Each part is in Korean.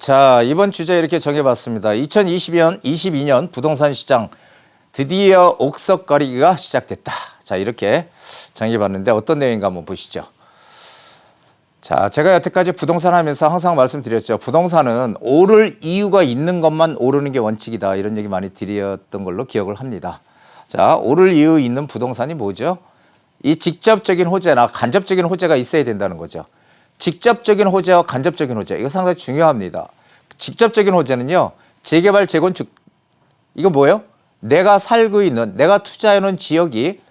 자, 이번 주제 이렇게 정해봤습니다. 2022년 부동산 시장 드디어 옥석거리기가 시작됐다. 자, 이렇게 정해봤는데 어떤 내용인가 한번 보시죠. 자, 제가 여태까지 부동산 하면서 항상 말씀드렸죠. 부동산은 오를 이유가 있는 것만 오르는 게 원칙이다. 이런 얘기 많이 드렸던 걸로 기억을 합니다. 자, 오를 이유 있는 부동산이 뭐죠? 이 직접적인 호재나 간접적인 호재가 있어야 된다는 거죠. 직접적인 호재와 간접적인 호재, 이거 상당히 중요합니다. 직접적인 호재는요, 재개발, 재건축, 이거 뭐예요? 내가 살고 있는, 내가 투자해놓은 지역이,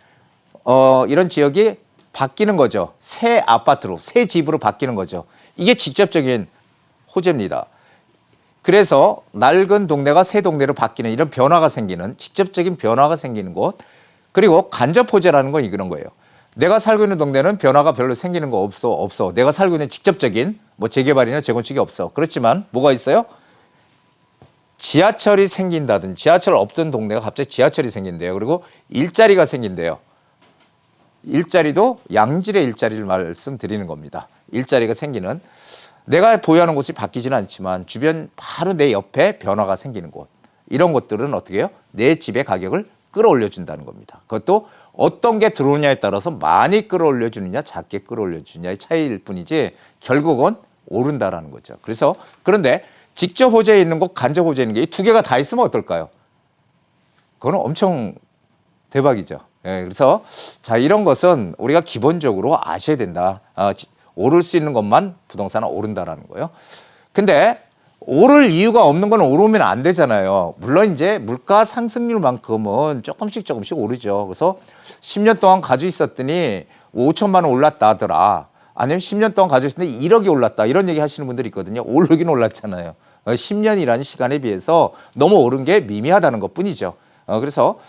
이런 지역이 바뀌는 거죠. 새 아파트로, 새 집으로 바뀌는 거죠. 이게 직접적인 호재입니다. 그래서 낡은 동네가 새 동네로 바뀌는 이런 변화가 생기는, 직접적인 변화가 생기는 곳. 그리고 간접 호재라는 건 이런 거예요. 내가 살고 있는 동네는 변화가 별로 생기는 거 없어. 내가 살고 있는 직접적인 뭐 재개발이나 재건축이 없어. 그렇지만 뭐가 있어요? 지하철이 생긴다든지, 지하철 없던 동네가 갑자기 지하철이 생긴대요. 그리고 일자리가 생긴대요. 일자리도 양질의 일자리를 말씀드리는 겁니다. 일자리가 생기는, 내가 보유하는 곳이 바뀌지는 않지만 주변 바로 내 옆에 변화가 생기는 곳. 이런 것들은 어떻게 해요? 내 집의 가격을 끌어올려 준다는 겁니다. 그것도 어떤 게 들어오냐에 따라서 많이 끌어올려 주느냐 작게 끌어올려 주느냐의 차이일 뿐이지 결국은 오른다라는 거죠. 그래서 그런데 직접 호재에 있는 것, 간접 호재에 있는 게 이 두 개가 다 있으면 어떨까요? 그거는 엄청 대박이죠. 예, 그래서 자, 이런 것은 우리가 기본적으로 아셔야 된다. 오를 수 있는 것만 부동산은 오른다라는 거예요. 근데 오를 이유가 없는 건 오르면 안 되잖아요. 물론 이제 물가 상승률만큼은 조금씩 오르죠. 그래서 10년 동안 가지고 있었더니 5천만 원 올랐다 하더라. 아니면 10년 동안 가지고 있었는데 1억이 올랐다. 이런 얘기 하시는 분들이 있거든요. 오르긴 올랐잖아요. 10년이라는 시간에 비해서 너무 오른 게 미미하다는 것 뿐이죠. 그래서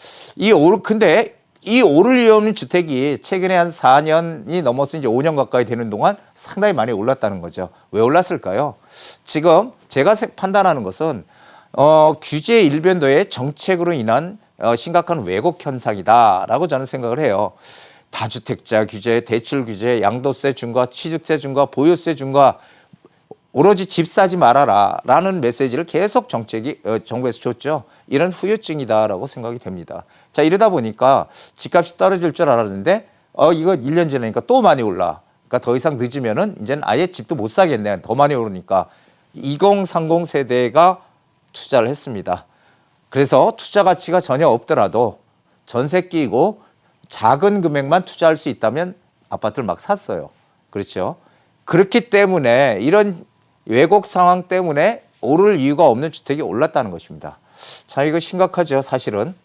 근데 이 오를 이유 없는 주택이 최근에 한 4년이 넘어서 이제 5년 가까이 되는 동안 상당히 많이 올랐다는 거죠. 왜 올랐을까요? 지금 제가 판단하는 것은 규제 일변도의 정책으로 인한 심각한 왜곡 현상이다라고 저는 생각을 해요. 다주택자 규제, 대출 규제, 양도세 중과, 취득세 중과, 보유세 중과, 오로지 집 사지 말아라 라는 메시지를 계속 정부에서 줬죠. 이런 후유증이다라고 생각이 됩니다. 자, 이러다 보니까 집값이 떨어질 줄 알았는데 이거 1년 지나니까 또 많이 올라. 그러니까 더 이상 늦으면은 이제는 아예 집도 못 사겠네. 더 많이 오르니까 2030 세대가 투자를 했습니다. 그래서 투자 가치가 전혀 없더라도 전세 끼고 작은 금액만 투자할 수 있다면 아파트를 막 샀어요. 그렇죠? 그렇기 때문에 이런 왜곡 상황 때문에 오를 이유가 없는 주택이 올랐다는 것입니다. 자, 이거 심각하죠, 사실은.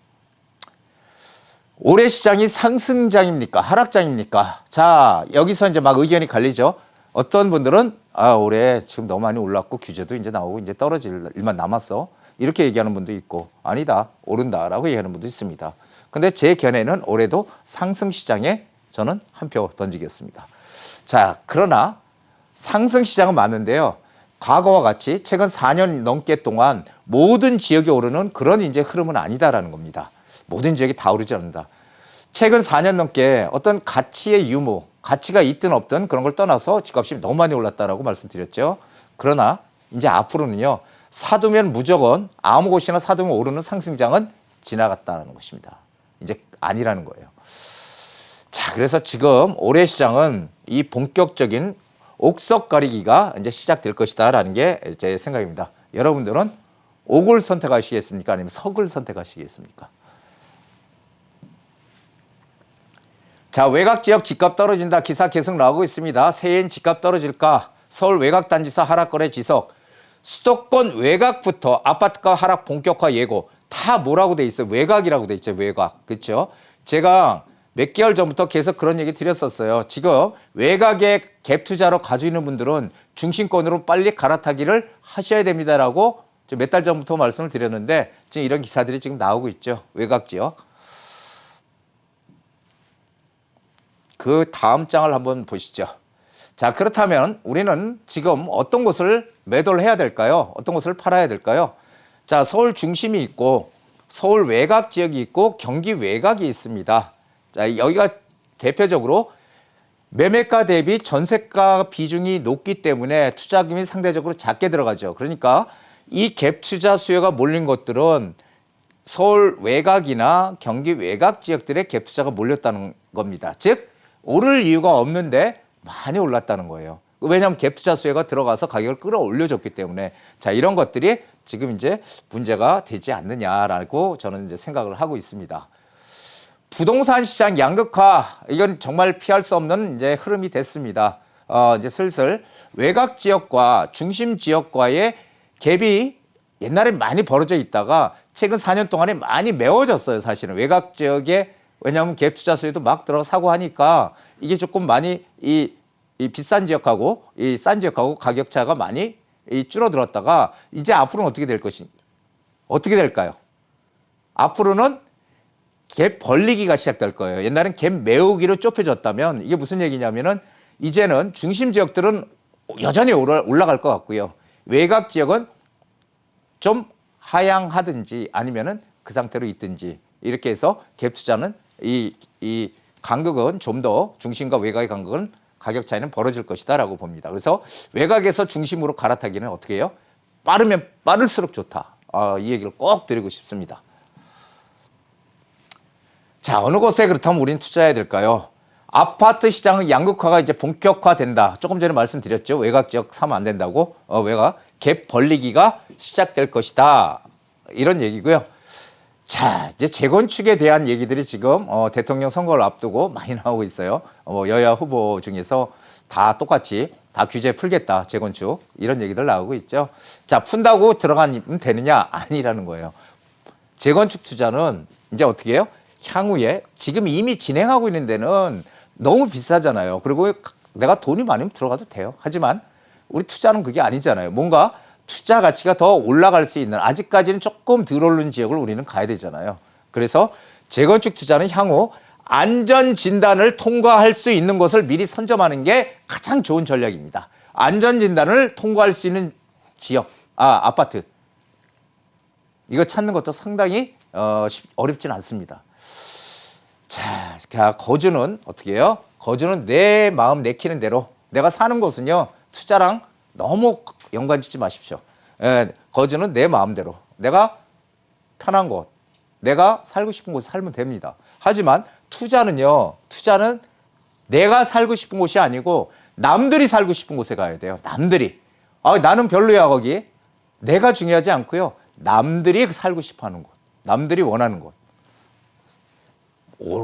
올해 시장이 상승장입니까? 하락장입니까? 자, 여기서 이제 막 의견이 갈리죠. 어떤 분들은 올해 지금 너무 많이 올랐고 규제도 이제 나오고 이제 떨어질 일만 남았어. 이렇게 얘기하는 분도 있고, 아니다, 오른다라고 얘기하는 분도 있습니다. 근데 제 견해는 올해도 상승시장에 저는 한 표 던지겠습니다. 자, 그러나 상승시장은 맞는데요. 과거와 같이 최근 4년 넘게 동안 모든 지역이 오르는 그런 이제 흐름은 아니다라는 겁니다. 모든 지역이 다 오르지 않는다. 최근 4년 넘게 어떤 가치의 유무, 가치가 있든 없든 그런 걸 떠나서 집값이 너무 많이 올랐다라고 말씀드렸죠. 그러나 이제 앞으로는요, 사두면 무조건 아무 곳이나 사두면 오르는 상승장은 지나갔다는 것입니다. 이제 아니라는 거예요. 자, 그래서 지금 올해 시장은 이 본격적인 옥석 가리기가 이제 시작될 것이다라는 게 제 생각입니다. 여러분들은 옥을 선택하시겠습니까? 아니면 석을 선택하시겠습니까? 자, 외곽 지역 집값 떨어진다 기사 계속 나오고 있습니다. 새해엔 집값 떨어질까? 서울 외곽단지사 하락거래 지속. 수도권 외곽부터 아파트가 하락 본격화 예고. 다 뭐라고 돼 있어요? 외곽이라고 돼 있죠. 외곽. 그렇죠? 제가 몇 개월 전부터 계속 그런 얘기 드렸었어요. 지금 외곽에 갭 투자로 가지고 있는 분들은 중심권으로 빨리 갈아타기를 하셔야 됩니다라고 몇 달 전부터 말씀을 드렸는데 지금 이런 기사들이 지금 나오고 있죠. 외곽 지역. 그 다음 장을 한번 보시죠. 자, 그렇다면 우리는 지금 어떤 곳을 매도를 해야 될까요? 어떤 곳을 팔아야 될까요? 자, 서울 중심이 있고 서울 외곽 지역이 있고 경기 외곽이 있습니다. 자, 여기가 대표적으로 매매가 대비 전세가 비중이 높기 때문에 투자금이 상대적으로 작게 들어가죠. 그러니까 이 갭 투자 수요가 몰린 것들은 서울 외곽이나 경기 외곽 지역들의 갭 투자가 몰렸다는 겁니다. 즉 오를 이유가 없는데 많이 올랐다는 거예요. 왜냐하면 갭 투자 수요가 들어가서 가격을 끌어올려줬기 때문에 자 이런 것들이 지금 이제 문제가 되지 않느냐라고 저는 이제 생각을 하고 있습니다. 부동산 시장 양극화 이건 정말 피할 수 없는 이제 흐름이 됐습니다. 이제 슬슬 외곽 지역과 중심 지역과의 갭이 옛날에 많이 벌어져 있다가 최근 4년 동안에 많이 메워졌어요. 사실은 외곽 지역에 왜냐하면 갭 투자 수요도 막 들어가 사고 하니까 이게 조금 많이 이 비싼 지역하고 이 싼 지역하고 가격 차가 많이 줄어들었다가 이제 앞으로는 어떻게 될까요? 앞으로는 갭 벌리기가 시작될 거예요. 옛날엔 갭 메우기로 좁혀졌다면 이게 무슨 얘기냐면은 이제는 중심 지역들은 여전히 올라갈 것 같고요. 외곽 지역은 좀 하향하든지 아니면은 그 상태로 있든지 이렇게 해서 갭 투자는 이 간극은 좀 더 중심과 외곽의 간극은 가격 차이는 벌어질 것이다라고 봅니다. 그래서 외곽에서 중심으로 갈아타기는 어떻게 해요? 빠르면 빠를수록 좋다. 이 얘기를 꼭 드리고 싶습니다. 자, 어느 곳에 그렇다면 우리는 투자해야 될까요? 아파트 시장의 양극화가 이제 본격화된다. 조금 전에 말씀드렸죠. 외곽 지역 사면 안 된다고. 외곽 갭 벌리기가 시작될 것이다. 이런 얘기고요. 자, 이제 재건축에 대한 얘기들이 지금 대통령 선거를 앞두고 많이 나오고 있어요. 여야 후보 중에서 다 똑같이 다 규제 풀겠다. 재건축. 이런 얘기들 나오고 있죠. 자, 푼다고 들어가면 되느냐? 아니라는 거예요. 재건축 투자는 이제 어떻게 해요? 향후에 지금 이미 진행하고 있는 데는 너무 비싸잖아요. 그리고 내가 돈이 많으면 들어가도 돼요. 하지만 우리 투자는 그게 아니잖아요. 뭔가 투자 가치가 더 올라갈 수 있는 아직까지는 조금 덜 오른 지역을 우리는 가야 되잖아요. 그래서 재건축 투자는 향후 안전 진단을 통과할 수 있는 곳을 미리 선점하는 게 가장 좋은 전략입니다. 안전 진단을 통과할 수 있는 지역, 아파트. 이거 찾는 것도 상당히 어렵진 않습니다. 자, 거주는 어떻게 해요? 거주는 내 마음 내키는 대로. 내가 사는 곳은요, 투자랑 너무 연관 짓지 마십시오. 거주는 내 마음대로. 내가 편한 곳, 내가 살고 싶은 곳에 살면 됩니다. 하지만 투자는 내가 살고 싶은 곳이 아니고 남들이 살고 싶은 곳에 가야 돼요. 남들이. 나는 별로야, 거기. 내가 중요하지 않고요. 남들이 살고 싶어 하는 곳, 남들이 원하는 곳.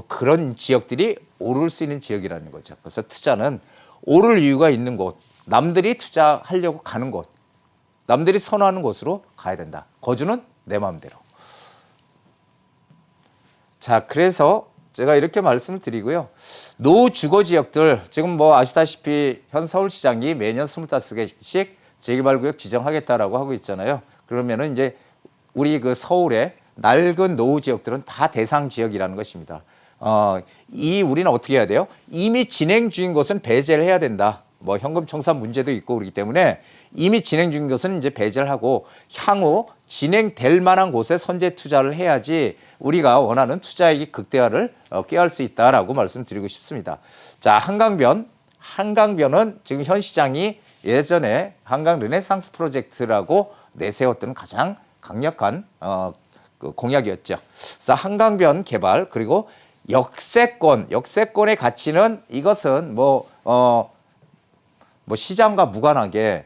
그런 지역들이 오를 수 있는 지역이라는 거죠. 그래서 투자는 오를 이유가 있는 곳, 남들이 투자하려고 가는 곳, 남들이 선호하는 곳으로 가야 된다. 거주는 내 마음대로. 자, 그래서 제가 이렇게 말씀을 드리고요. 노주거 지역들, 지금 뭐 아시다시피 현 서울시장이 매년 25개씩 재개발구역 지정하겠다라고 하고 있잖아요. 그러면은 이제 우리 그 서울의 낡은 노후 지역들은 다 대상 지역이라는 것입니다. 우리는 어떻게 해야 돼요? 이미 진행 중인 것은 배제를 해야 된다. 뭐 현금 청산 문제도 있고 그렇기 때문에 이미 진행 중인 것은 이제 배제를 하고 향후 진행될 만한 곳에 선제 투자를 해야지 우리가 원하는 투자액이 극대화를 꾀할 수 있다라고 말씀드리고 싶습니다. 자, 한강변은 지금 현 시장이 예전에 한강 르네상스 프로젝트라고 내세웠던 가장 강력한 그 공약이었죠. 그래서 한강변 개발 그리고 역세권의 가치는 이것은 뭐 시장과 무관하게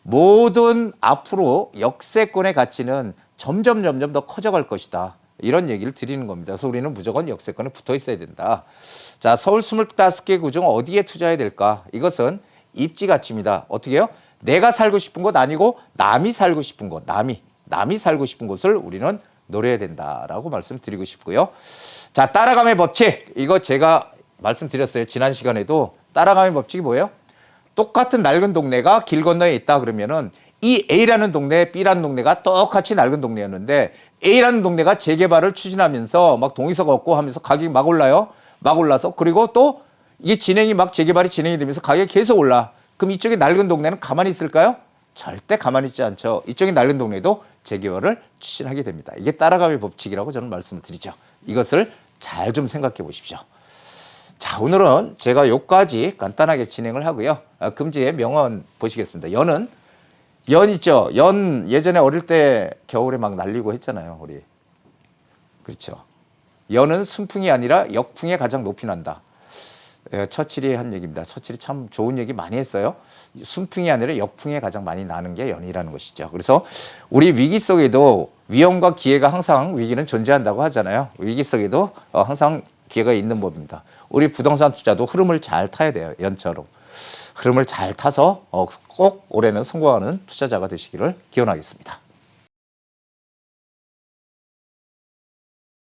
모든 앞으로 역세권의 가치는 점점 더 커져갈 것이다. 이런 얘기를 드리는 겁니다. 그래서 우리는 무조건 역세권에 붙어 있어야 된다. 자, 서울 25개 구 중 어디에 투자해야 될까? 이것은 입지 가치입니다. 어떻게 해요? 내가 살고 싶은 곳 아니고 남이 살고 싶은 곳, 남이 살고 싶은 곳을 우리는 노려야 된다라고 말씀드리고 싶고요. 자, 따라감의 법칙. 이거 제가 말씀드렸어요. 지난 시간에도 따라감의 법칙이 뭐예요? 똑같은 낡은 동네가 길 건너에 있다 그러면은 이 A라는 동네, B라는 동네가 똑같이 낡은 동네였는데 A라는 동네가 재개발을 추진하면서 막 동의서가 없고 하면서 가격이 막 올라요. 막 올라서 그리고 또 이게 재개발이 진행이 되면서 가격이 계속 올라. 그럼 이쪽에 낡은 동네는 가만히 있을까요? 절대 가만히 있지 않죠. 이쪽에 낡은 동네도 재개발을 추진하게 됩니다. 이게 따라감의 법칙이라고 저는 말씀을 드리죠. 이것을 잘 좀 생각해 보십시오. 자, 오늘은 제가 요까지 간단하게 진행을 하고요. 금지의 명언 보시겠습니다. 연 있죠. 연 예전에 어릴 때 겨울에 막 날리고 했잖아요. 우리. 그렇죠. 연은 순풍이 아니라 역풍에 가장 높이 난다. 처칠이 한 얘기입니다. 처칠이 참 좋은 얘기 많이 했어요. 순풍이 아니라 역풍에 가장 많이 나는 게 연이라는 것이죠. 그래서 우리 위기 속에도 위험과 기회가 항상 위기는 존재한다고 하잖아요. 위기 속에도 항상 기회가 있는 법입니다. 우리 부동산 투자도 흐름을 잘 타야 돼요. 연처럼. 흐름을 잘 타서 꼭 올해는 성공하는 투자자가 되시기를 기원하겠습니다.